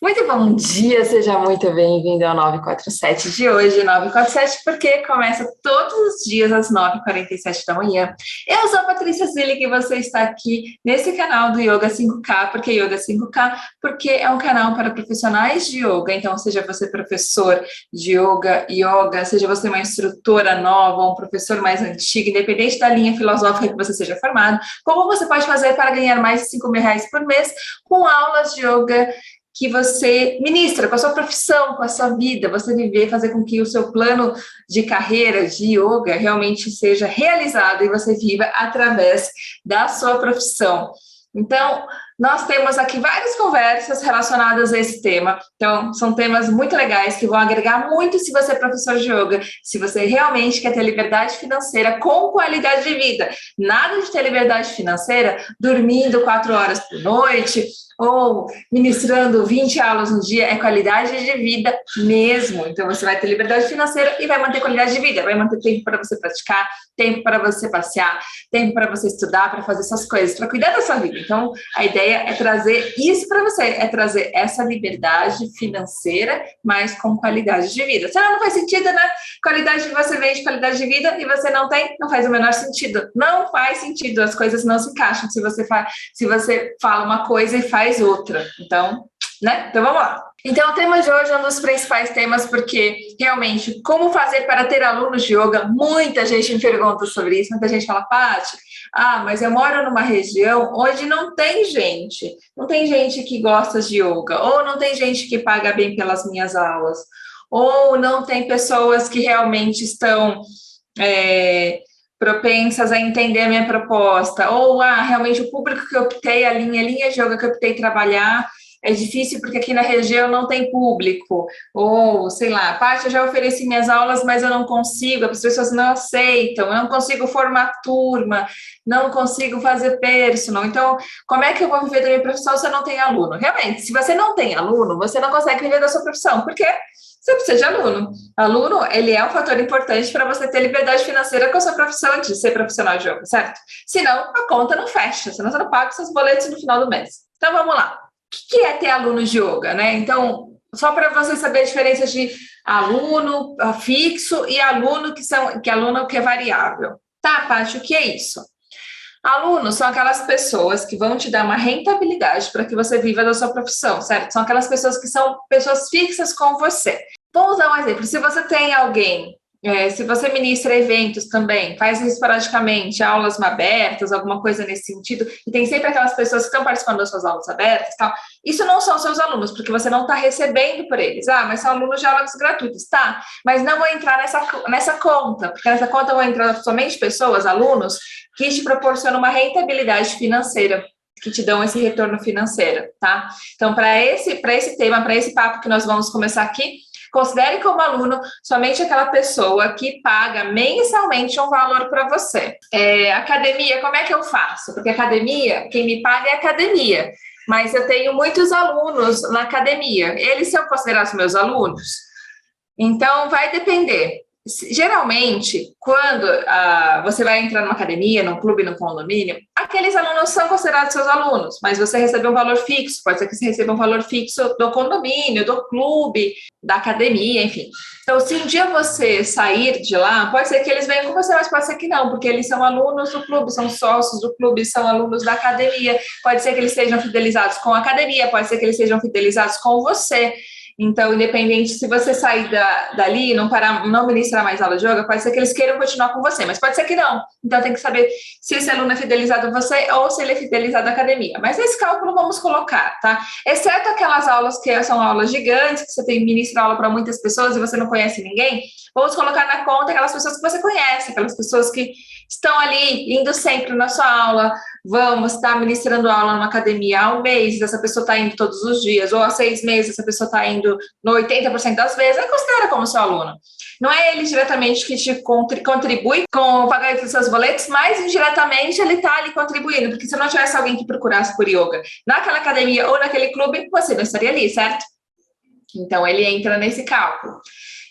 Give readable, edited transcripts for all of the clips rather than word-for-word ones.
Muito bom dia, seja muito bem-vindo ao 947 de hoje, 947, porque começa todos os dias às 9h47 da manhã. Eu sou a Patrícia Zilli e você está aqui nesse canal do Yoga 5K, porque Yoga 5K, porque é um canal para profissionais de yoga, então seja você professor de yoga, seja você uma instrutora nova, um professor mais antigo, independente da linha filosófica que você seja formado, como você pode fazer para ganhar mais de R$ 5.000 por mês com aulas de yoga que você ministra com a sua profissão, com a sua vida, você viver, fazer com que o seu plano de carreira de yoga realmente seja realizado e você viva através da sua profissão. Então, nós temos aqui várias conversas relacionadas a esse tema. Então, são temas muito legais que vão agregar muito se você é professor de yoga, se você realmente quer ter liberdade financeira com qualidade de vida. Nada de ter liberdade financeira dormindo 4 horas por noite, ou ministrando 20 aulas no dia, é qualidade de vida mesmo. Então, você vai ter liberdade financeira e vai manter qualidade de vida, vai manter tempo para você praticar, tempo para você passear, tempo para você estudar, para fazer essas coisas, para cuidar da sua vida. Então, a ideia é trazer isso para você, é trazer essa liberdade financeira, mas com qualidade de vida. Senão não faz sentido, né? Qualidade de você vende qualidade de vida e você não tem, não faz o menor sentido. Não faz sentido, as coisas não se encaixam se você fala uma coisa e faz outra. Então, né? Então vamos lá. Então, o tema de hoje é um dos principais temas, porque realmente, como fazer para ter alunos de yoga? Muita gente me pergunta sobre isso, muita gente fala, Paty, mas eu moro numa região onde não tem gente que gosta de yoga, ou não tem gente que paga bem pelas minhas aulas, ou não tem pessoas que realmente estão propensas a entender a minha proposta, ou realmente o público que eu optei, a linha de yoga que eu optei trabalhar, é difícil porque aqui na região não tem público, ou sei lá, Paty, eu já ofereci minhas aulas, mas eu não consigo, as pessoas não aceitam, eu não consigo formar turma, não consigo fazer personal, então como é que eu vou viver da minha profissão se eu não tenho aluno? Realmente, se você não tem aluno, você não consegue viver da sua profissão, porque você precisa de aluno. Aluno, ele é um fator importante para você ter liberdade financeira com a sua profissão de ser profissional de yoga, certo? Senão, a conta não fecha, senão você não paga os seus boletos no final do mês. Então, vamos lá. O que é ter aluno de yoga, né? Então, só para você saber a diferença de aluno fixo e aluno aluno que é variável. Tá, Paty, o que é isso? Alunos são aquelas pessoas que vão te dar uma rentabilidade para que você viva da sua profissão, certo? São aquelas pessoas que são pessoas fixas com você. Vou usar um exemplo. Se você tem alguém, se você ministra eventos também, faz esporadicamente, aulas abertas, alguma coisa nesse sentido, e tem sempre aquelas pessoas que estão participando das suas aulas abertas, tal, isso não são seus alunos, porque você não está recebendo por eles. Mas são alunos de aulas gratuitos, tá? Mas não vou entrar nessa conta, porque nessa conta vão entrar somente pessoas, alunos, que te proporcionam uma rentabilidade financeira, que te dão esse retorno financeiro, tá? Então, para esse tema, para esse papo que nós vamos começar aqui, considere como aluno somente aquela pessoa que paga mensalmente um valor para você. Academia, como é que eu faço? Porque academia, quem me paga é academia, mas eu tenho muitos alunos na academia. Eles são considerados meus alunos? Então, vai depender. Geralmente, quando você vai entrar numa academia, num clube, num condomínio, aqueles alunos são considerados seus alunos, mas você recebe um valor fixo, pode ser que você receba um valor fixo do condomínio, do clube, da academia, enfim. Então, se um dia você sair de lá, pode ser que eles venham com você, mas pode ser que não, porque eles são alunos do clube, são sócios do clube, são alunos da academia, pode ser que eles sejam fidelizados com a academia, pode ser que eles sejam fidelizados com você. Então, independente, se você sair dali e não ministrar mais aula de yoga, pode ser que eles queiram continuar com você, mas pode ser que não. Então, tem que saber se esse aluno é fidelizado a você ou se ele é fidelizado à academia. Mas esse cálculo vamos colocar, tá? Exceto aquelas aulas que são aulas gigantes, que você tem ministra aula para muitas pessoas e você não conhece ninguém, vamos colocar na conta aquelas pessoas que você conhece, aquelas pessoas que estão ali, indo sempre na sua aula, você está ministrando aula numa academia há um mês, essa pessoa está indo todos os dias, ou há 6 meses, essa pessoa está indo no 80% das vezes, aí considera como seu aluno. Não é ele diretamente que te contribui com o pagamento dos seus boletos, mas indiretamente ele está ali contribuindo, porque se não tivesse alguém que procurasse por yoga naquela academia ou naquele clube, você não estaria ali, certo? Então, ele entra nesse cálculo.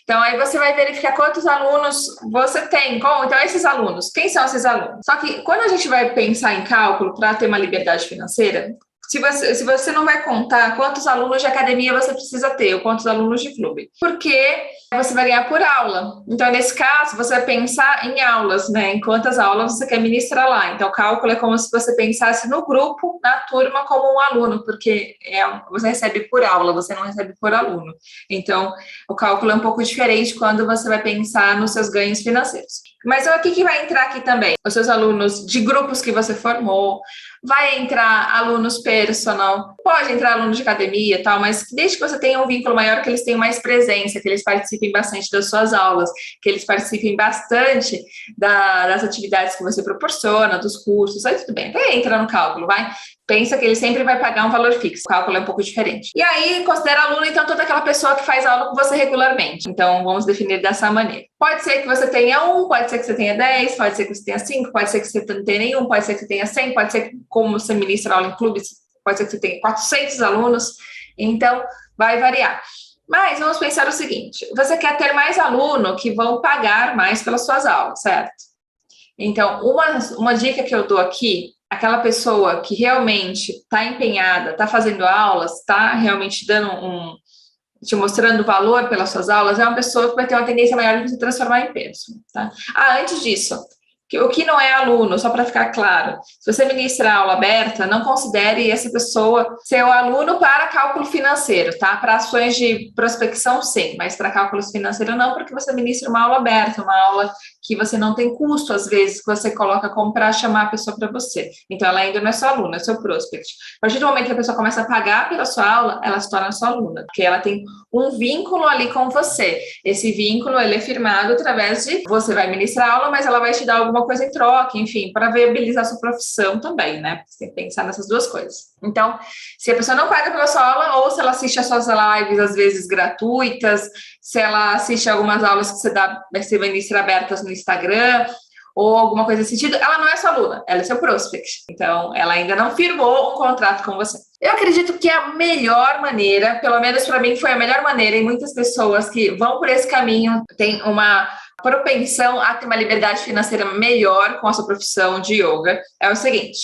Então, aí você vai verificar quantos alunos você tem. Então, esses alunos, quem são esses alunos? Só que quando a gente vai pensar em cálculo para ter uma liberdade financeira, Se você não vai contar quantos alunos de academia você precisa ter, ou quantos alunos de clube, porque você vai ganhar por aula. Então, nesse caso, você vai pensar em aulas, né? Em quantas aulas você quer ministrar lá. Então, o cálculo é como se você pensasse no grupo, na turma, como um aluno, porque você recebe por aula, você não recebe por aluno. Então, o cálculo é um pouco diferente quando você vai pensar nos seus ganhos financeiros. Mas o que vai entrar aqui também? Os seus alunos de grupos que você formou, vai entrar alunos personal, pode entrar alunos de academia e tal, mas desde que você tenha um vínculo maior, que eles tenham mais presença, que eles participem bastante das suas aulas, que eles participem bastante das atividades que você proporciona, dos cursos, aí tudo bem, até entra no cálculo, vai. Pensa que ele sempre vai pagar um valor fixo, o cálculo é um pouco diferente. E aí, considera aluno, então, toda aquela pessoa que faz aula com você regularmente. Então, vamos definir dessa maneira. Pode ser que você tenha 1, pode ser que você tenha 10, pode ser que você tenha 5, pode ser que você não tenha nenhum, pode ser que você tenha 100, pode ser que, como você ministra aula em clubes, pode ser que você tenha 400 alunos. Então, vai variar. Mas vamos pensar o seguinte, você quer ter mais aluno que vão pagar mais pelas suas aulas, certo? Então, uma dica que eu dou aqui, aquela pessoa que realmente está empenhada, está fazendo aulas, está realmente te mostrando valor pelas suas aulas, é uma pessoa que vai ter uma tendência maior de se transformar em peso, tá? Antes disso, o que não é aluno, só para ficar claro, se você ministra aula aberta, não considere essa pessoa seu aluno para cálculo financeiro, tá? Para ações de prospecção, sim, mas para cálculo financeiro não, porque você ministra uma aula aberta, uma aula que você não tem custo, às vezes, que você coloca como para chamar a pessoa para você. Então, ela ainda não é sua aluna, é seu prospect. A partir do momento que a pessoa começa a pagar pela sua aula, ela se torna sua aluna, porque ela tem um vínculo ali com você. Esse vínculo, ele é firmado através de você vai ministrar aula, mas ela vai te dar alguma coisa em troca, enfim, para viabilizar a sua profissão também, né? Você tem que pensar nessas duas coisas. Então, se a pessoa não paga pela sua aula, ou se ela assiste as suas lives, às vezes gratuitas, se ela assiste algumas aulas que você ministra abertas no Instagram, ou alguma coisa nesse sentido, ela não é sua aluna, ela é seu prospect. Então, ela ainda não firmou um contrato com você. Eu acredito que a melhor maneira, pelo menos para mim foi a melhor maneira, e muitas pessoas que vão por esse caminho têm uma propensão a ter uma liberdade financeira melhor com a sua profissão de yoga, é o seguinte: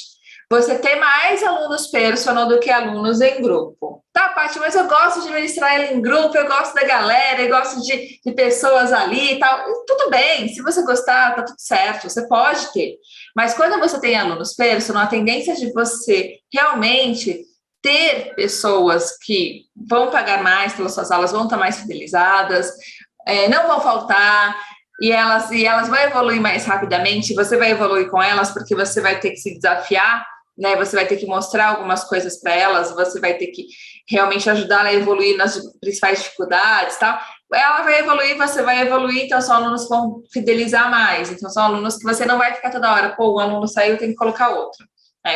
você ter mais alunos personal do que alunos em grupo. Tá, Paty, mas eu gosto de ministrar ele em grupo, eu gosto da galera, eu gosto de pessoas ali e tal. Tudo bem, se você gostar, tá tudo certo, você pode ter. Mas quando você tem alunos personal, a tendência de você realmente ter pessoas que vão pagar mais pelas suas aulas, vão estar mais fidelizadas, não vão faltar, e elas vão evoluir mais rapidamente, você vai evoluir com elas porque você vai ter que se desafiar, né? Você vai ter que mostrar algumas coisas para elas, você vai ter que realmente ajudar ela a evoluir nas principais dificuldades, tal. Ela vai evoluir, você vai evoluir, então são alunos que vão fidelizar mais, então são alunos que você não vai ficar toda hora, pô, o aluno saiu, tem que colocar outro.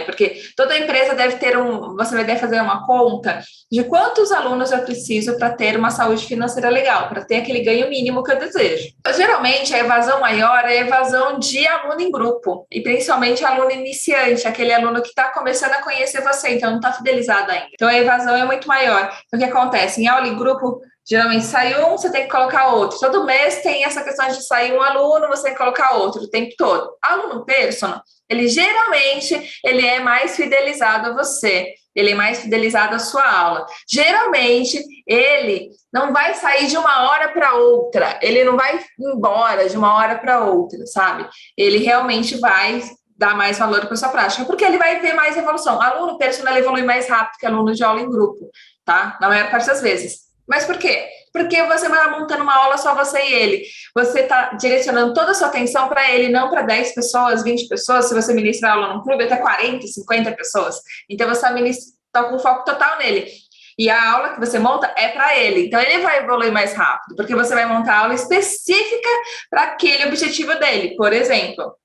Porque toda empresa deve ter você deve fazer uma conta de quantos alunos eu preciso para ter uma saúde financeira legal, para ter aquele ganho mínimo que eu desejo. Geralmente, a evasão maior é a evasão de aluno em grupo, e principalmente aluno iniciante, aquele aluno que está começando a conhecer você, então não está fidelizado ainda. Então, a evasão é muito maior. O que acontece? Em aula em grupo, geralmente sai um, você tem que colocar outro. Todo mês tem essa questão de sair um aluno, você tem que colocar outro o tempo todo. Aluno personal, ele geralmente é mais fidelizado a você, ele é mais fidelizado à sua aula. Geralmente, ele não vai sair de uma hora para outra, ele não vai embora de uma hora para outra, sabe? Ele realmente vai dar mais valor para a sua prática, porque ele vai ter mais evolução. Aluno personal evolui mais rápido que aluno de aula em grupo, tá? Na maior parte das vezes. Mas por quê? Porque você vai montando uma aula só você e ele. Você está direcionando toda a sua atenção para ele, não para 10 pessoas, 20 pessoas. Se você ministra aula num clube, até 40, 50 pessoas. Então, você está com foco total nele. E a aula que você monta é para ele. Então, ele vai evoluir mais rápido, porque você vai montar a aula específica para aquele objetivo dele. Por exemplo,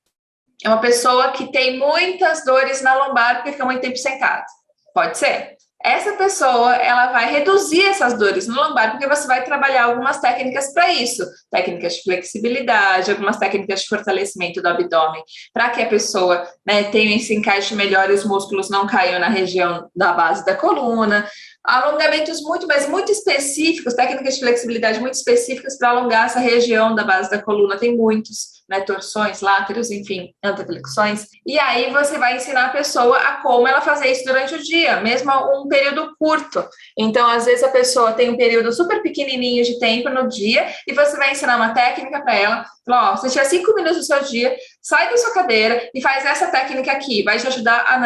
é uma pessoa que tem muitas dores na lombar porque fica muito tempo sentado. Pode ser? Essa pessoa, ela vai reduzir essas dores no lombar, porque você vai trabalhar algumas técnicas para isso, técnicas de flexibilidade, algumas técnicas de fortalecimento do abdômen, para que a pessoa, né, tenha esse encaixe melhor e os músculos não caiam na região da base da coluna, Alongamentos mas muito específicos, técnicas de flexibilidade muito específicas para alongar essa região da base da coluna. Tem muitos, né? Torções, láteros, enfim, anteflexões. E aí você vai ensinar a pessoa a como ela fazer isso durante o dia, mesmo um período curto. Então, às vezes a pessoa tem um período super pequenininho de tempo no dia e você vai ensinar uma técnica para ela. Fala, ó, você tiver 5 minutos do seu dia, sai da sua cadeira e faz essa técnica aqui, vai te ajudar a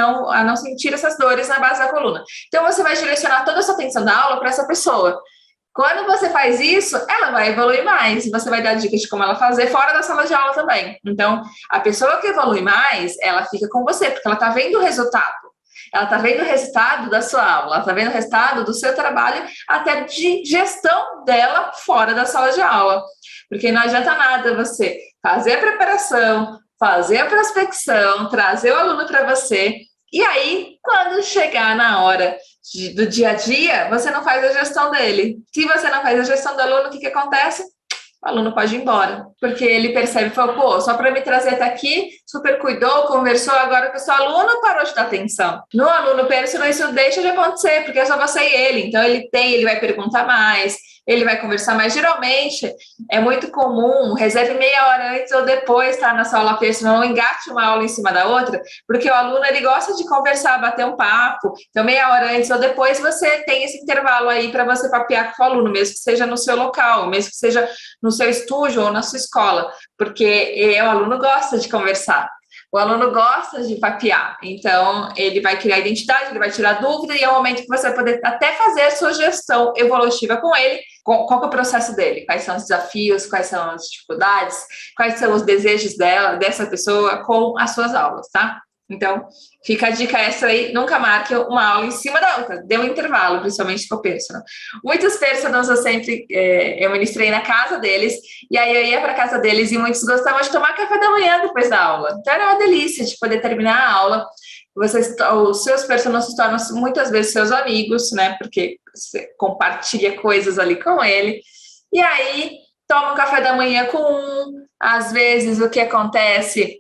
não sentir essas dores na base da coluna. Então, você vai direcionar toda a sua atenção da aula para essa pessoa. Quando você faz isso, ela vai evoluir mais. Você vai dar dicas de como ela fazer fora da sala de aula também. Então, a pessoa que evolui mais, ela fica com você, porque ela está vendo o resultado. Ela está vendo o resultado da sua aula, ela está vendo o resultado do seu trabalho, até de gestão dela fora da sala de aula. Porque não adianta nada você fazer a preparação, fazer a prospecção, trazer o aluno para você, e aí, quando chegar na hora do dia a dia, você não faz a gestão dele. Se você não faz a gestão do aluno, o que acontece? O aluno pode ir embora, porque ele percebe, fala, pô, só para me trazer até aqui, super cuidou, conversou, agora que o seu aluno parou de dar atenção. No aluno personal, isso deixa de acontecer, porque é só você e ele, então ele vai perguntar mais, ele vai conversar mais. Geralmente, é muito comum, reserve meia hora antes ou depois, tá, na sua aula personal, não engate uma aula em cima da outra, porque o aluno, ele gosta de conversar, bater um papo, então meia hora antes ou depois, você tem esse intervalo aí para você papear com o aluno, mesmo que seja no seu local, mesmo que seja no seu estúdio ou na sua escola, porque o aluno gosta de conversar. O aluno gosta de papear, então ele vai criar identidade, ele vai tirar dúvida e é o momento que você vai poder até fazer a sua gestão evolutiva com ele. Qual que é o processo dele? Quais são os desafios, quais são as dificuldades, quais são os desejos dessa pessoa com as suas aulas, tá? Então, fica a dica extra aí, nunca marque uma aula em cima da outra, dê um intervalo, principalmente com o personal. Muitos personals eu ministrei na casa deles, e aí eu ia para a casa deles e muitos gostavam de tomar café da manhã depois da aula. Então era uma delícia de poder terminar a aula. Os seus personagens se tornam muitas vezes seus amigos, né? Porque você compartilha coisas ali com ele. E aí, toma um café da manhã com um. Às vezes, o que acontece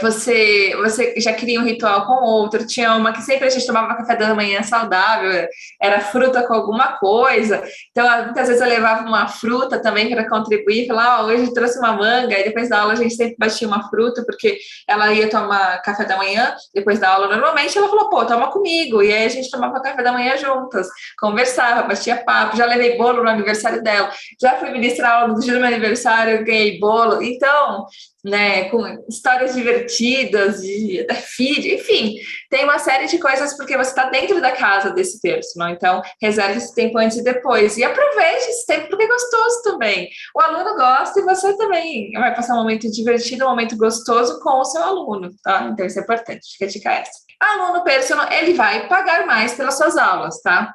você já cria um ritual com outro. Tinha uma que sempre a gente tomava café da manhã saudável, era fruta com alguma coisa. Então, muitas vezes eu levava uma fruta também para contribuir, falar, hoje eu trouxe uma manga, e depois da aula a gente sempre batia uma fruta, porque ela ia tomar café da manhã, depois da aula normalmente, ela falou, pô, toma comigo. E aí a gente tomava café da manhã juntas, conversava, batia papo, já levei bolo no aniversário dela, já fui ministrar aula no dia do meu aniversário, ganhei bolo. Então, né, com histórias divertidas, de feed, enfim, tem uma série de coisas porque você está dentro da casa desse personal, então reserve esse tempo antes e depois, e aproveite esse tempo porque é gostoso também, o aluno gosta e você também vai passar um momento divertido, um momento gostoso com o seu aluno, tá? Então isso é importante, fica a dica essa. Aluno personal, ele vai pagar mais pelas suas aulas, tá?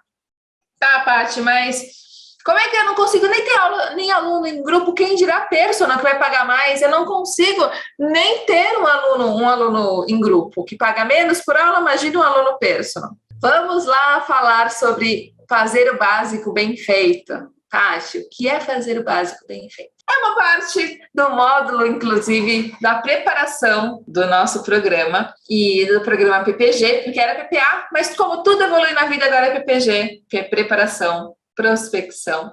Tá, Paty, mas como é que eu não consigo nem ter aula, nem aluno em grupo, quem dirá personal que vai pagar mais? Eu não consigo nem ter um aluno em grupo que paga menos por aula, imagina um aluno personal. Vamos lá falar sobre fazer o básico bem feito. Tati, o que é fazer o básico bem feito? É uma parte do módulo, inclusive, da preparação do nosso programa e do programa PPG, porque era PPA, mas como tudo evolui na vida, agora é PPG, que é preparação, prospecção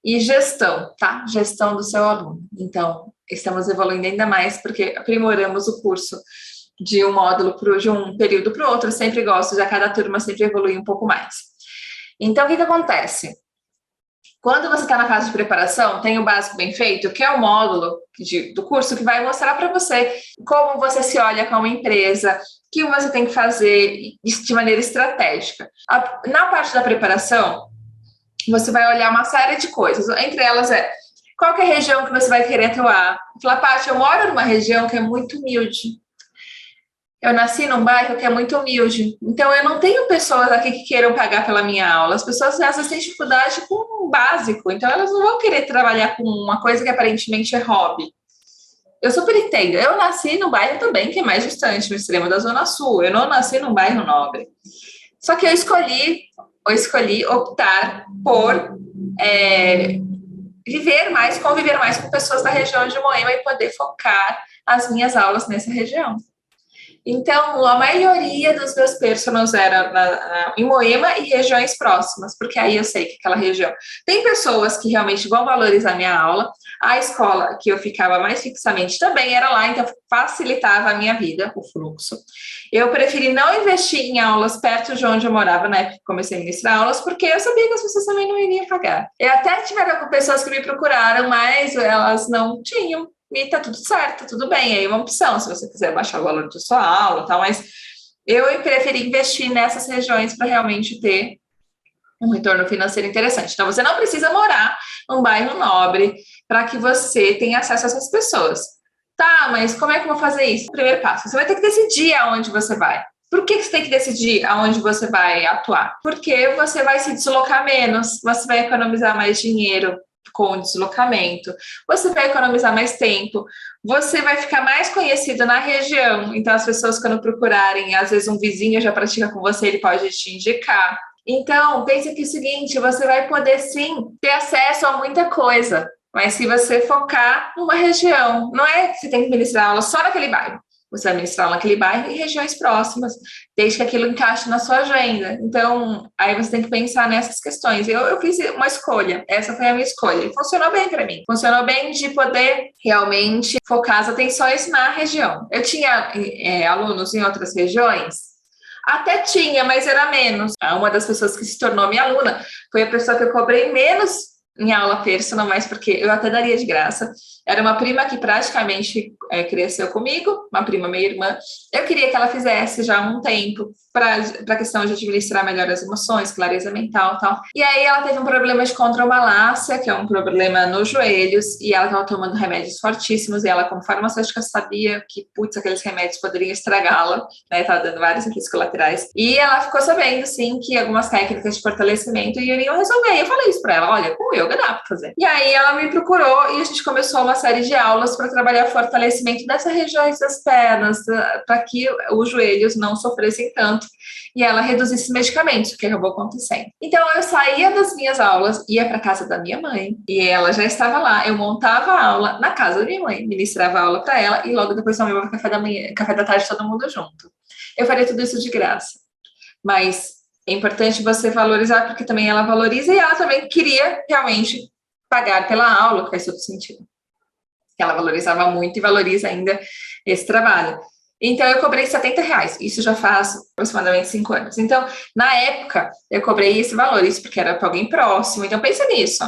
e gestão, tá? Gestão do seu aluno. Então, estamos evoluindo ainda mais porque aprimoramos o curso de um módulo de um período para o outro. Eu sempre gosto de a cada turma sempre evoluir um pouco mais. Então, o que acontece? Quando você está na fase de preparação, tem o básico bem feito, que é o módulo do curso que vai mostrar para você como você se olha como empresa, o que você tem que fazer de maneira estratégica. Na parte da preparação, você vai olhar uma série de coisas, entre elas qual que é a região que você vai querer atuar. Falar, Paty, eu moro numa região que é muito humilde. Eu nasci num bairro que é muito humilde, então eu não tenho pessoas aqui que queiram pagar pela minha aula. As pessoas, às têm dificuldade com o básico, então elas não vão querer trabalhar com uma coisa que aparentemente é hobby. Eu super entendo. Eu nasci num bairro também que é mais distante, no extremo da Zona Sul. Eu não nasci num bairro nobre. Só que eu escolhi optar por conviver mais com pessoas da região de Moema e poder focar as minhas aulas nessa região. Então, a maioria dos meus personals era em Moema e regiões próximas, porque aí eu sei que aquela região tem pessoas que realmente vão valorizar minha aula. A escola que eu ficava mais fixamente também era lá, então facilitava a minha vida, o fluxo. Eu preferi não investir em aulas perto de onde eu morava, na época que comecei a ministrar aulas, porque eu sabia que as pessoas também não iriam pagar. Eu até tiveram pessoas que me procuraram, mas elas não tinham. E tá tudo certo, tudo bem, aí é uma opção, se você quiser baixar o valor da sua aula, tal, mas eu preferi investir nessas regiões para realmente ter um retorno financeiro interessante. Então, você não precisa morar num bairro nobre para que você tenha acesso a essas pessoas. Tá, mas como é que eu vou fazer isso? Primeiro passo, você vai ter que decidir aonde você vai. Por que você tem que decidir aonde você vai atuar? Porque você vai se deslocar menos, você vai economizar mais dinheiro com o deslocamento, você vai economizar mais tempo, você vai ficar mais conhecido na região, então as pessoas quando procurarem, às vezes um vizinho já pratica com você, ele pode te indicar. Então, pense que é o seguinte, você vai poder sim ter acesso a muita coisa, mas se você focar numa região, não é que você tem que ministrar aula só naquele bairro, você vai ministrar naquele bairro e regiões próximas, desde que aquilo encaixe na sua agenda. Então, aí você tem que pensar nessas questões. Eu fiz uma escolha, essa foi a minha escolha, e funcionou bem para mim. Funcionou bem de poder realmente focar as atenções na região. Eu tinha alunos em outras regiões, até tinha, mas era menos. Uma das pessoas que se tornou minha aluna foi a pessoa que eu cobrei menos em aula personal, mas porque eu até daria de graça. Era uma prima que praticamente cresceu comigo, uma prima, minha irmã. Eu queria que ela fizesse já um tempo para a questão de administrar melhor as emoções, clareza mental e tal. E aí ela teve um problema de condromalácia, que é um problema nos joelhos, e ela estava tomando remédios fortíssimos, e ela, como farmacêutica, sabia que, putz, aqueles remédios poderiam estragá-la, né? Estava dando vários efeitos colaterais. E ela ficou sabendo, sim, que algumas técnicas de fortalecimento iriam resolver. Eu falei isso para ela, olha, com yoga dá para fazer. E aí ela me procurou e a gente começou uma série de aulas para trabalhar o fortalecimento dessas regiões das pernas, para que os joelhos não sofressem tanto e ela reduzisse medicamentos, o que acabou acontecendo. Então, eu saía das minhas aulas, ia para casa da minha mãe, e ela já estava lá, eu montava a aula na casa da minha mãe, ministrava a aula para ela, e logo depois tomava café da manhã, café da tarde, todo mundo junto. Eu faria tudo isso de graça, mas é importante você valorizar, porque também ela valoriza, e ela também queria realmente pagar pela aula, que faz todo sentido. Ela valorizava muito e valoriza ainda esse trabalho. Então, eu cobrei R$70. Isso já faz aproximadamente 5 anos. Então, na época, eu cobrei esse valor, isso porque era para alguém próximo. Então, pensa nisso.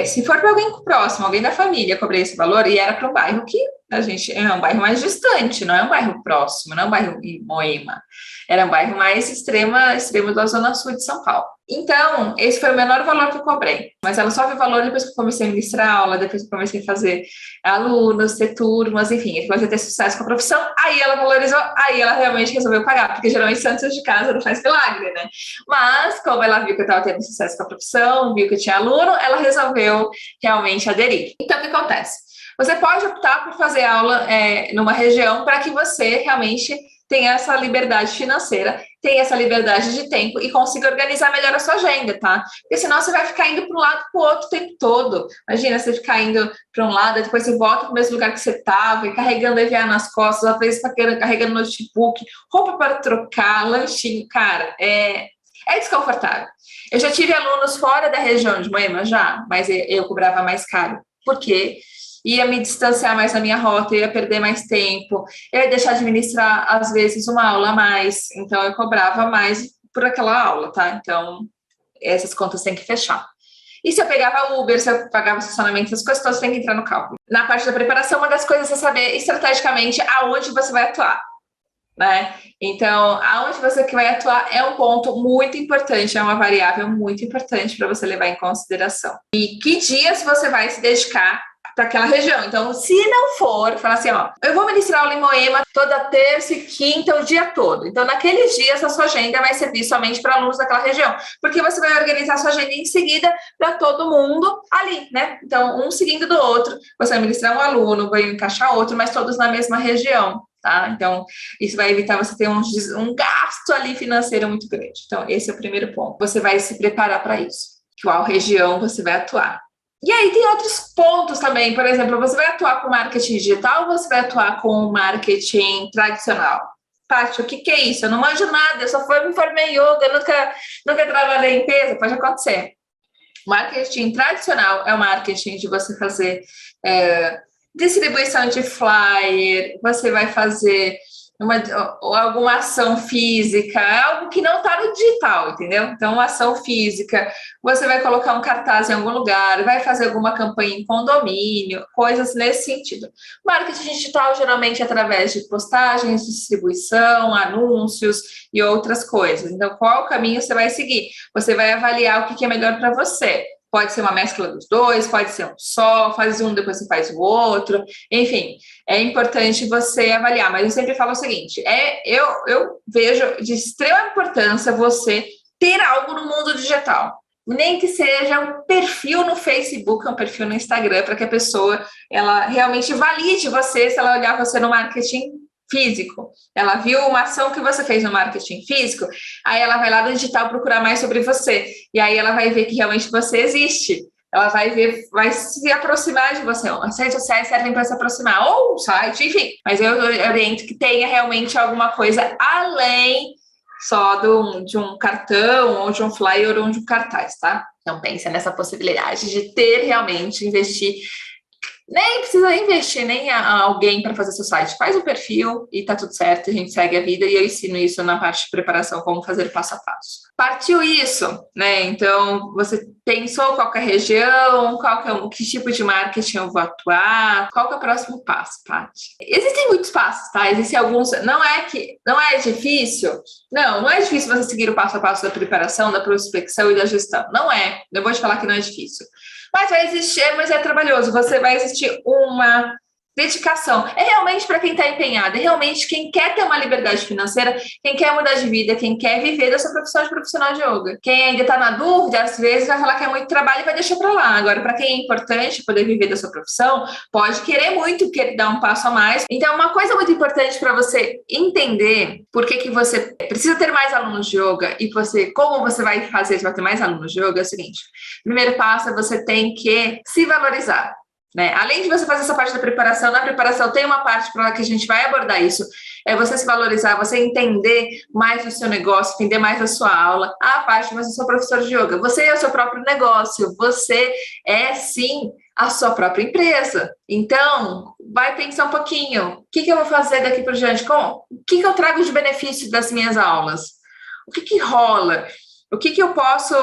Se for para alguém próximo, alguém da família, eu cobrei esse valor e era para um bairro que a gente é um bairro mais distante, não é um bairro próximo, não é um bairro em Moema. Era um bairro mais extremo da zona sul de São Paulo. Então, esse foi o menor valor que eu cobrei. Mas ela só viu valor depois que eu comecei a ministrar aula, depois que eu comecei a fazer alunos, ter turmas, enfim, comecei a ter sucesso com a profissão. Aí ela valorizou, aí ela realmente resolveu pagar, porque geralmente santos de casa não faz milagre, né? Mas, como ela viu que eu estava tendo sucesso com a profissão, viu que eu tinha aluno, ela resolveu realmente aderir. Então, o que acontece? Você pode optar por fazer aula numa região para que você realmente tenha essa liberdade financeira, tenha essa liberdade de tempo e consiga organizar melhor a sua agenda, tá? Porque senão você vai ficar indo para um lado para o outro o tempo todo. Imagina você ficar indo para um lado, depois você volta para o mesmo lugar que você estava, e carregando EVA nas costas, às vezes carregando notebook, roupa para trocar, lanchinho, cara, é desconfortável. Eu já tive alunos fora da região de Moema, já, mas eu cobrava mais caro. Por quê? Ia me distanciar mais da minha rota, ia perder mais tempo, eu ia deixar de ministrar, às vezes, uma aula a mais, então eu cobrava mais por aquela aula, tá? Então, essas contas têm que fechar. E se eu pegava Uber, se eu pagava estacionamento, essas coisas todas têm que entrar no cálculo. Na parte da preparação, uma das coisas é saber estrategicamente aonde você vai atuar, né? Então, aonde você que vai atuar é um ponto muito importante, é uma variável muito importante para você levar em consideração. E que dias você vai se dedicar para aquela região. Então, se não for, falar assim, ó, eu vou ministrar aula em Moema toda terça e quinta, o dia todo. Então, naqueles dias, a sua agenda vai servir somente para alunos daquela região, porque você vai organizar a sua agenda em seguida para todo mundo ali, né? Então, um seguindo do outro, você vai ministrar um aluno, vai encaixar outro, mas todos na mesma região, tá? Então, isso vai evitar você ter um gasto ali financeiro muito grande. Então, esse é o primeiro ponto. Você vai se preparar para isso. Qual região você vai atuar? E aí tem outros pontos também, por exemplo, você vai atuar com marketing digital ou você vai atuar com marketing tradicional? Paty, o que é isso? Eu não manjo nada, eu só me formei em yoga, nunca trabalhei em empresa. Pode acontecer. Marketing tradicional é o marketing de você fazer distribuição de flyer, você vai fazer alguma ação física, algo que não está no digital, entendeu? Então, uma ação física, você vai colocar um cartaz em algum lugar, vai fazer alguma campanha em condomínio, coisas nesse sentido. Marketing digital, geralmente, através de postagens, distribuição, anúncios e outras coisas. Então, qual caminho você vai seguir? Você vai avaliar o que é melhor para você. Pode ser uma mescla dos dois, pode ser um só, faz um, depois você faz o outro. Enfim, é importante você avaliar. Mas eu sempre falo o seguinte, eu vejo de extrema importância você ter algo no mundo digital. Nem que seja um perfil no Facebook, um perfil no Instagram, para que a pessoa ela realmente valide você se ela olhar você no marketing físico. Ela viu uma ação que você fez no marketing físico, aí ela vai lá no digital procurar mais sobre você, e aí ela vai ver que realmente você existe. Ela vai se aproximar de você. As redes sociais servem para se aproximar, ou o site, enfim. Mas eu oriento que tenha realmente alguma coisa além só de um cartão, ou de um flyer, ou de um cartaz, tá? Então, pensa nessa possibilidade de ter realmente, investir. Nem precisa investir nem a alguém para fazer seu site. Faz o perfil e tá tudo certo, a gente segue a vida e eu ensino isso na parte de preparação, como fazer passo a passo. Partiu isso, né? Então, você pensou qual que é a região, que tipo de marketing eu vou atuar, qual que é o próximo passo, Paty? Existem muitos passos, tá? Existem alguns, não é difícil, não é difícil você seguir o passo a passo da preparação, da prospecção e da gestão, não é, eu vou te falar que não é difícil. Mas vai existir, mas é trabalhoso. Vai existir uma dedicação. É realmente para quem está empenhado, é realmente quem quer ter uma liberdade financeira, quem quer mudar de vida, quem quer viver da sua profissão de profissional de yoga. Quem ainda está na dúvida, às vezes vai falar que é muito trabalho e vai deixar para lá. Agora, para quem é importante poder viver da sua profissão, pode querer muito dar um passo a mais. Então, uma coisa muito importante para você entender por que você precisa ter mais alunos de yoga e como você vai fazer para ter mais alunos de yoga é o seguinte. Primeiro passo é você tem que se valorizar. Né? Além de você fazer essa parte da preparação, na preparação tem uma parte para que a gente vai abordar isso, é você se valorizar, você entender mais do seu negócio, entender mais da sua aula, a parte de você ser professor de yoga, você é o seu próprio negócio, você é sim a sua própria empresa, então vai pensar um pouquinho, o que eu vou fazer daqui por diante, o que eu trago de benefício das minhas aulas, o que rola, o que eu posso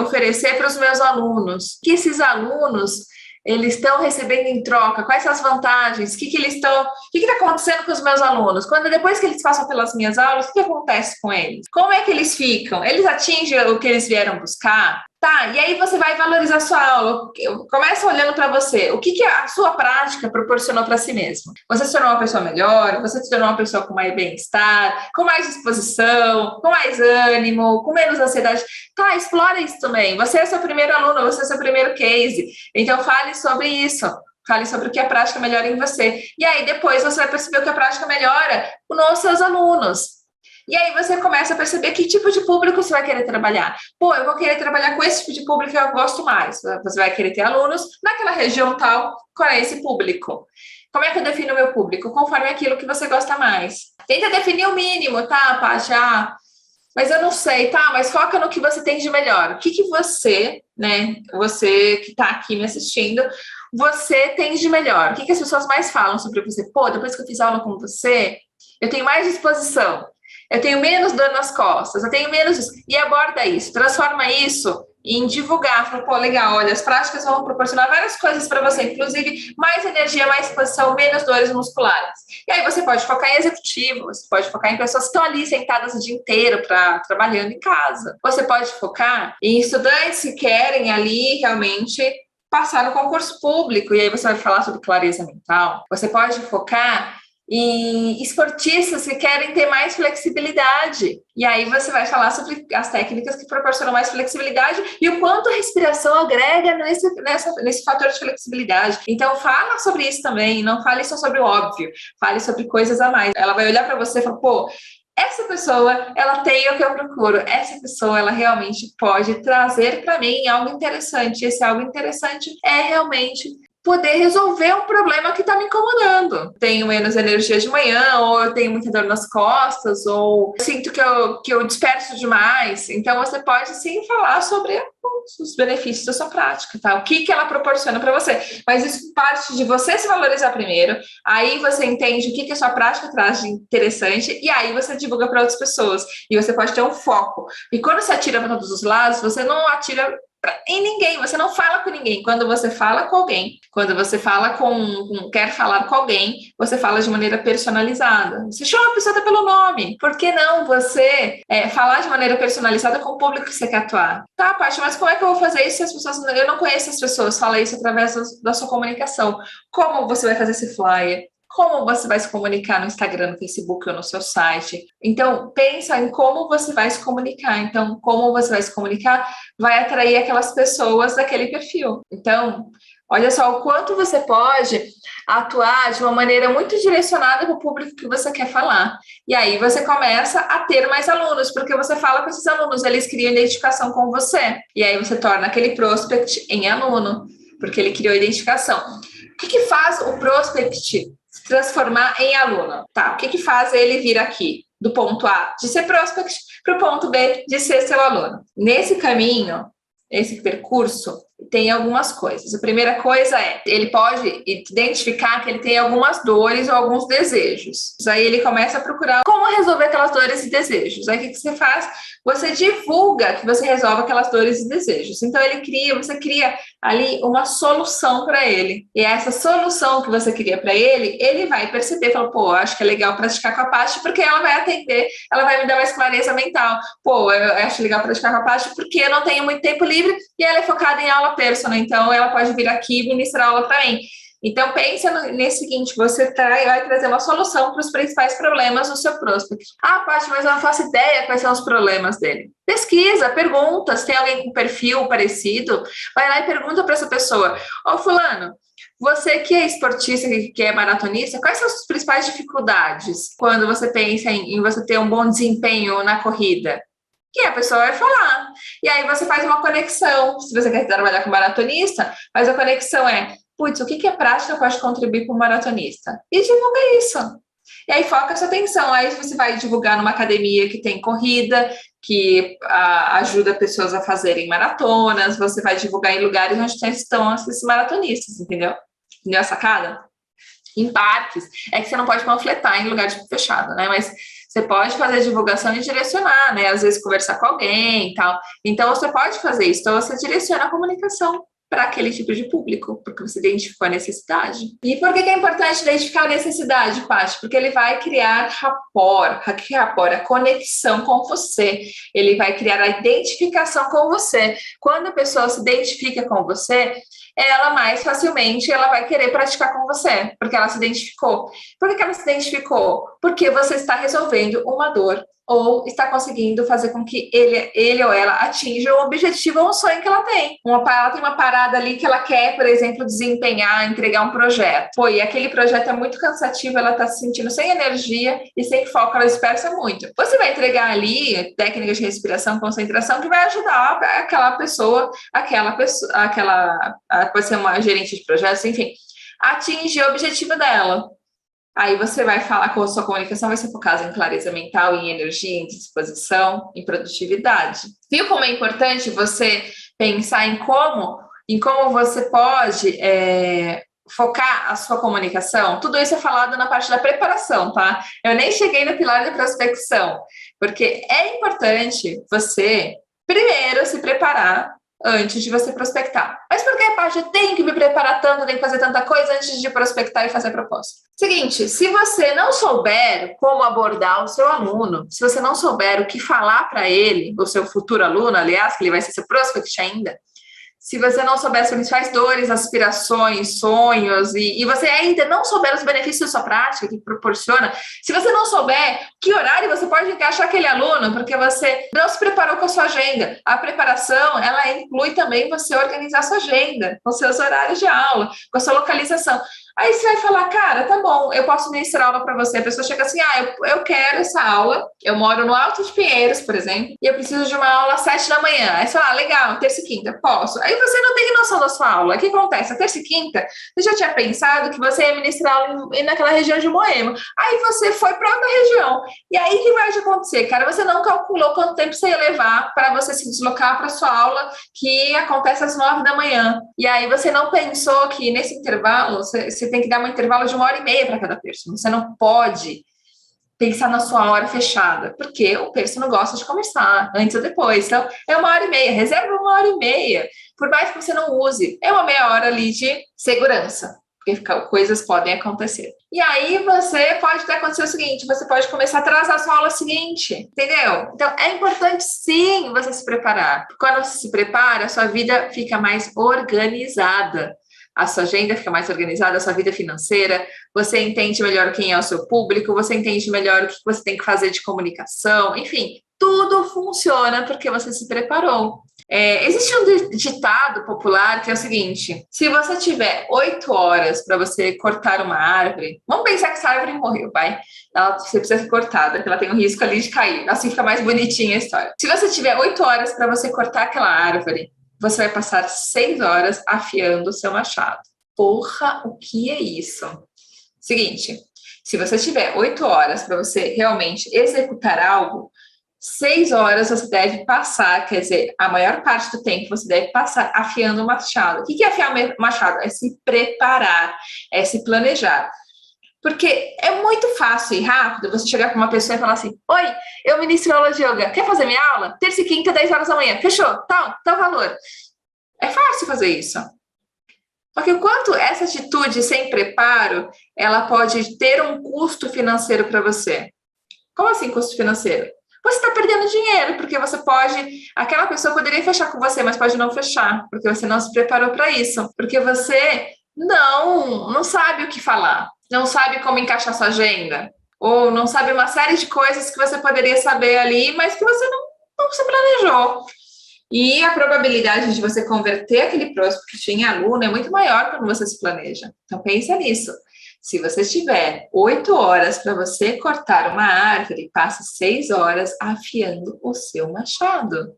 oferecer para os meus alunos, que esses alunos eles estão recebendo em troca, quais são as vantagens, o que está acontecendo com os meus alunos, depois que eles passam pelas minhas aulas, o que acontece com eles? Como é que eles ficam? Eles atingem o que eles vieram buscar? Tá, e aí você vai valorizar a sua aula, começa olhando para você, o que a sua prática proporcionou para si mesmo? Você se tornou uma pessoa melhor, você se tornou uma pessoa com mais bem-estar, com mais disposição, com mais ânimo, com menos ansiedade. Tá, explora isso também, você é seu primeiro aluno, você é seu primeiro case, então fale sobre isso. Fale sobre o que a prática melhora em você. E aí, depois, você vai perceber o que a prática melhora nos seus alunos. E aí você começa a perceber que tipo de público você vai querer trabalhar. Pô, eu vou querer trabalhar com esse tipo de público que eu gosto mais. Você vai querer ter alunos naquela região tal, qual é esse público? Como é que eu defino o meu público? Conforme aquilo que você gosta mais. Tenta definir o mínimo, tá, Paty? Mas eu não sei, tá? Mas foca no que você tem de melhor. O que você, né? Você que tá aqui me assistindo, você tem de melhor. O que as pessoas mais falam sobre você? Pô, depois que eu fiz aula com você, eu tenho mais disposição. Eu tenho menos dor nas costas, eu tenho menos isso. E aborda isso, transforma isso em divulgar. Fala, pô, legal, olha, as práticas vão proporcionar várias coisas para você, inclusive mais energia, mais disposição, menos dores musculares. E aí você pode focar em executivo, você pode focar em pessoas que estão ali sentadas o dia inteiro trabalhando em casa. Você pode focar em estudantes que querem ali realmente passar no concurso público, e aí você vai falar sobre clareza mental. Você pode focar em esportistas que querem ter mais flexibilidade. E aí você vai falar sobre as técnicas que proporcionam mais flexibilidade e o quanto a respiração agrega nesse fator de flexibilidade. Então, fala sobre isso também, não fale só sobre o óbvio, fale sobre coisas a mais. Ela vai olhar para você e falar, pô, essa pessoa, ela tem o que eu procuro. Essa pessoa, ela realmente pode trazer para mim algo interessante. Esse algo interessante é realmente poder resolver um problema que está me incomodando. Tenho menos energia de manhã, ou eu tenho muita dor nas costas, ou sinto que eu disperso demais. Então, você pode, sim, falar sobre os benefícios da sua prática, tá? O que ela proporciona para você. Mas isso parte de você se valorizar primeiro, aí você entende o que a sua prática traz de interessante, e aí você divulga para outras pessoas. E você pode ter um foco. E quando você atira para todos os lados, você não atira em ninguém, você não fala com ninguém. Quando você fala com alguém, quando você fala quer falar com alguém, você fala de maneira personalizada. Você chama a pessoa pelo nome. Por que não você falar de maneira personalizada com o público que você quer atuar? Tá, Paty, mas como é que eu vou fazer isso se as pessoas... Eu não conheço as pessoas. Fala isso através da sua comunicação. Como você vai fazer esse flyer? Como você vai se comunicar no Instagram, no Facebook ou no seu site? Então, pensa em como você vai se comunicar. Então, como você vai se comunicar vai atrair aquelas pessoas daquele perfil. Então, olha só o quanto você pode atuar de uma maneira muito direcionada para o público que você quer falar. E aí você começa a ter mais alunos, porque você fala com esses alunos, eles criam identificação com você. E aí você torna aquele prospect em aluno, porque ele criou identificação. O que faz o prospect se transformar em aluno? Tá, o que faz ele vir aqui? Do ponto A de ser prospect para o ponto B de ser seu aluno. Nesse caminho, esse percurso, tem algumas coisas. A primeira coisa é, ele pode identificar que ele tem algumas dores ou alguns desejos. Aí ele começa a procurar como resolver aquelas dores e desejos. Aí o que você faz? Você divulga que você resolve aquelas dores e desejos. Então você cria ali uma solução para ele. E essa solução que você cria para ele, ele vai perceber, fala, pô, acho que é legal praticar com a Paty porque ela vai atender, ela vai me dar mais clareza mental. Pô, eu acho legal praticar com a Paty porque eu não tenho muito tempo livre e ela é focada em aula personal, então ela pode vir aqui e ministrar aula para mim. Então, pensa nesse seguinte, você vai trazer uma solução para os principais problemas do seu prospect. Ah, Paty, mas eu não faço ideia quais são os problemas dele. Pesquisa, pergunta, se tem alguém com perfil parecido, vai lá e pergunta para essa pessoa, ô fulano, você que é esportista, que é maratonista, quais são as suas principais dificuldades quando você pensa em você ter um bom desempenho na corrida? E a pessoa vai falar. E aí você faz uma conexão. Se você quer trabalhar com maratonista, mas a conexão putz, o que a prática pode contribuir para o maratonista? E divulga isso. E aí foca a sua atenção. Aí você vai divulgar numa academia que tem corrida, que ajuda pessoas a fazerem maratonas, você vai divulgar em lugares onde estão esses maratonistas, entendeu? Entendeu a sacada? Em parques. É que você não pode panfletar em lugar fechado, né? Mas você pode fazer divulgação e direcionar, né? Às vezes conversar com alguém e tal. Então, você pode fazer isso. Então, você direciona a comunicação para aquele tipo de público, porque você identificou a necessidade. E por que é importante identificar a necessidade, Paty? Porque ele vai criar rapport. O que é rapport? A conexão com você. Ele vai criar a identificação com você. Quando a pessoa se identifica com você, ela mais facilmente ela vai querer praticar com você, porque ela se identificou. Por que ela se identificou? Porque você está resolvendo uma dor ou está conseguindo fazer com que ele ou ela atinja um objetivo ou um sonho que ela tem. Ela tem uma parada ali que ela quer, por exemplo, desempenhar, entregar um projeto. Pô, e aquele projeto é muito cansativo, ela está se sentindo sem energia e sem foco, ela dispersa muito. Você vai entregar ali técnicas de respiração, concentração, que vai ajudar aquela pessoa, pode ser uma gerente de projetos, enfim, a atingir o objetivo dela. Aí você vai falar com a sua comunicação, vai ser focada em clareza mental, em energia, em disposição, em produtividade. Viu como é importante você pensar em como você pode focar a sua comunicação? Tudo isso é falado na parte da preparação, tá? Eu nem cheguei no pilar de prospecção, porque é importante você, primeiro, se preparar antes de você prospectar. Mas por que, Paty, eu tenho que me preparar tanto, tenho que fazer tanta coisa antes de prospectar e fazer a proposta? Seguinte, se você não souber como abordar o seu aluno, se você não souber o que falar para ele, o seu futuro aluno, aliás, que ele vai ser seu prospect ainda, se você não souber as principais dores, aspirações, sonhos, e você ainda não souber os benefícios da sua prática que proporciona, se você não souber que horário você pode encaixar aquele aluno, porque você não se preparou com a sua agenda. A preparação, ela inclui também você organizar a sua agenda, com seus horários de aula, com a sua localização. Aí você vai falar, cara, tá bom, eu posso ministrar aula para você. A pessoa chega assim, eu quero essa aula, eu moro no Alto de Pinheiros, por exemplo, e eu preciso de uma aula às 7 da manhã. Aí você fala, legal, terça e quinta, posso. Aí você não tem noção da sua aula. O que acontece? A terça e quinta, você já tinha pensado que você ia ministrar aula naquela região de Moema. Aí você foi para outra região. E aí o que vai acontecer, cara? Você não calculou quanto tempo você ia levar para você se deslocar para sua aula, que acontece às 9 da manhã. E aí você não pensou que nesse intervalo, você tem que dar um intervalo de 1h30 para cada person. Você não pode pensar na sua hora fechada, porque o person não gosta de conversar antes ou depois. Então, é 1h30, reserva 1h30. Por mais que você não use, é uma meia hora ali de segurança, porque coisas podem acontecer. E aí você pode até acontecer o seguinte, você pode começar a atrasar a sua aula seguinte, entendeu? Então, é importante sim você se preparar. Quando você se prepara, a sua vida fica mais organizada. A sua agenda fica mais organizada, a sua vida financeira, você entende melhor quem é o seu público, você entende melhor o que você tem que fazer de comunicação, enfim, tudo funciona porque você se preparou. Existe um ditado popular que é o seguinte, se você tiver 8 horas para você cortar uma árvore, vamos pensar que essa árvore morreu, vai? Você precisa ser cortada, porque ela tem um risco ali de cair, assim fica mais bonitinha a história. Se você tiver 8 horas para você cortar aquela árvore, você vai passar 6 horas afiando o seu machado. Porra, o que é isso? Seguinte, se você tiver 8 horas para você realmente executar algo, 6 horas você deve passar, quer dizer, a maior parte do tempo você deve passar afiando o machado. O que é afiar o machado? É se preparar, é se planejar. Porque é muito fácil e rápido você chegar para uma pessoa e falar assim, oi, eu ministro aula de yoga, quer fazer minha aula? Terça e quinta, 10 horas da manhã, fechou? Tal valor. É fácil fazer isso. Só que o quanto essa atitude sem preparo, ela pode ter um custo financeiro para você. Como assim custo financeiro? Você está perdendo dinheiro, porque aquela pessoa poderia fechar com você, mas pode não fechar, porque você não se preparou para isso, porque você não sabe o que falar, não sabe como encaixar sua agenda, ou não sabe uma série de coisas que você poderia saber ali, mas que você não se planejou. E a probabilidade de você converter aquele prospect em aluno é muito maior quando você se planeja. Então, pensa nisso. Se você tiver 8 horas para você cortar uma árvore, passe 6 horas afiando o seu machado.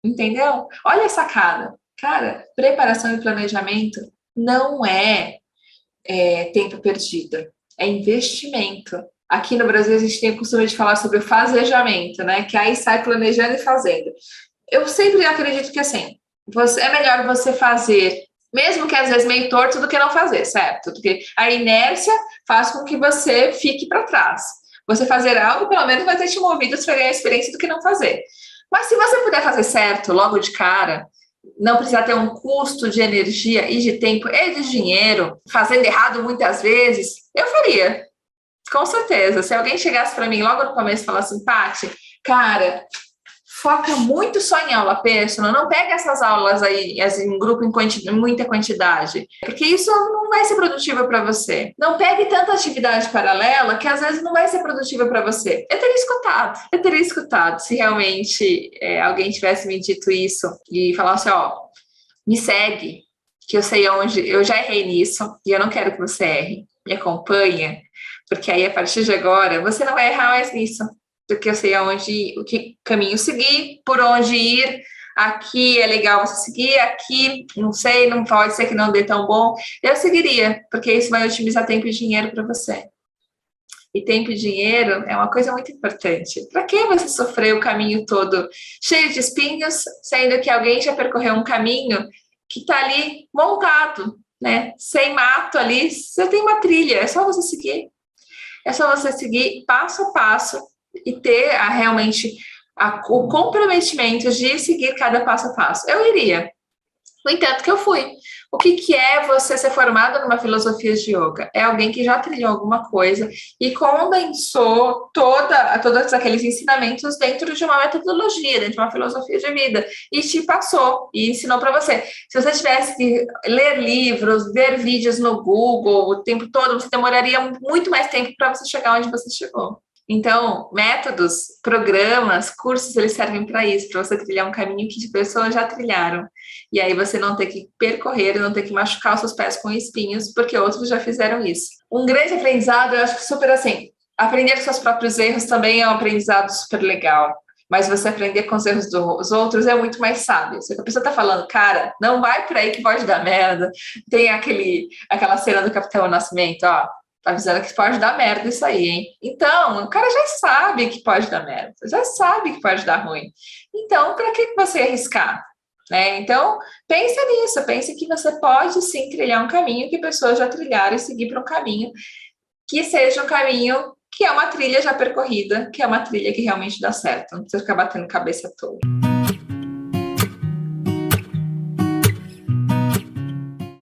Entendeu? Olha a sacada. Cara, preparação e planejamento não é tempo perdido, é investimento. Aqui no Brasil a gente tem o costume de falar sobre o fazejamento, né? Que aí sai planejando e fazendo. Eu sempre acredito que assim, é melhor você fazer, mesmo que às vezes meio torto, do que não fazer, certo? Porque a inércia faz com que você fique para trás. Você fazer algo, pelo menos, vai ter te movido a ganhar experiência do que não fazer. Mas se você puder fazer certo logo de cara, não precisar ter um custo de energia e de tempo e de dinheiro, fazendo errado muitas vezes, eu faria. Com certeza. Se alguém chegasse para mim logo no começo e falasse assim, Paty, cara, foca muito só em aula personal, não pega essas aulas aí em grupo em muita quantidade, porque isso não vai ser produtivo para você. Não pegue tanta atividade paralela que às vezes não vai ser produtiva para você. Eu teria escutado se realmente alguém tivesse me dito isso e falasse, me segue, que eu sei onde, eu já errei nisso e eu não quero que você erre, me acompanha, porque aí a partir de agora você não vai errar mais nisso. Porque eu sei o que caminho seguir, por onde ir, aqui é legal você seguir, aqui não sei, não pode ser que não dê tão bom, eu seguiria, porque isso vai otimizar tempo e dinheiro para você. E tempo e dinheiro é uma coisa muito importante. Para que você sofrer o caminho todo cheio de espinhos, sendo que alguém já percorreu um caminho que está ali montado, né? Sem mato ali, você tem uma trilha, é só você seguir. É só você seguir passo a passo e ter realmente o comprometimento de seguir cada passo a passo. Eu iria. No entanto, que eu fui. O que é você ser formado numa filosofia de yoga? É alguém que já trilhou alguma coisa e condensou todos aqueles ensinamentos dentro de uma metodologia, dentro de uma filosofia de vida e te passou e ensinou para você. Se você tivesse que ler livros, ver vídeos no Google o tempo todo, você demoraria muito mais tempo para você chegar onde você chegou. Então, métodos, programas, cursos, eles servem para isso, para você trilhar um caminho que de pessoas já trilharam. E aí você não ter que percorrer, não ter que machucar os seus pés com espinhos, porque outros já fizeram isso. Um grande aprendizado, eu acho que super assim, aprender com seus próprios erros também é um aprendizado super legal. Mas você aprender com os erros dos outros é muito mais sábio. Se a pessoa tá falando, cara, não vai por aí que pode dar merda. Tem aquela cena do Capitão Nascimento, ó, tá avisando que pode dar merda isso aí, hein? Então, o cara já sabe que pode dar merda, já sabe que pode dar ruim. Então, para que você arriscar? Né? Então, pense nisso, pense que você pode sim trilhar um caminho que pessoas já trilharam e seguir para um caminho que seja um caminho que é uma trilha já percorrida, que é uma trilha que realmente dá certo. Não precisa ficar batendo cabeça à toa.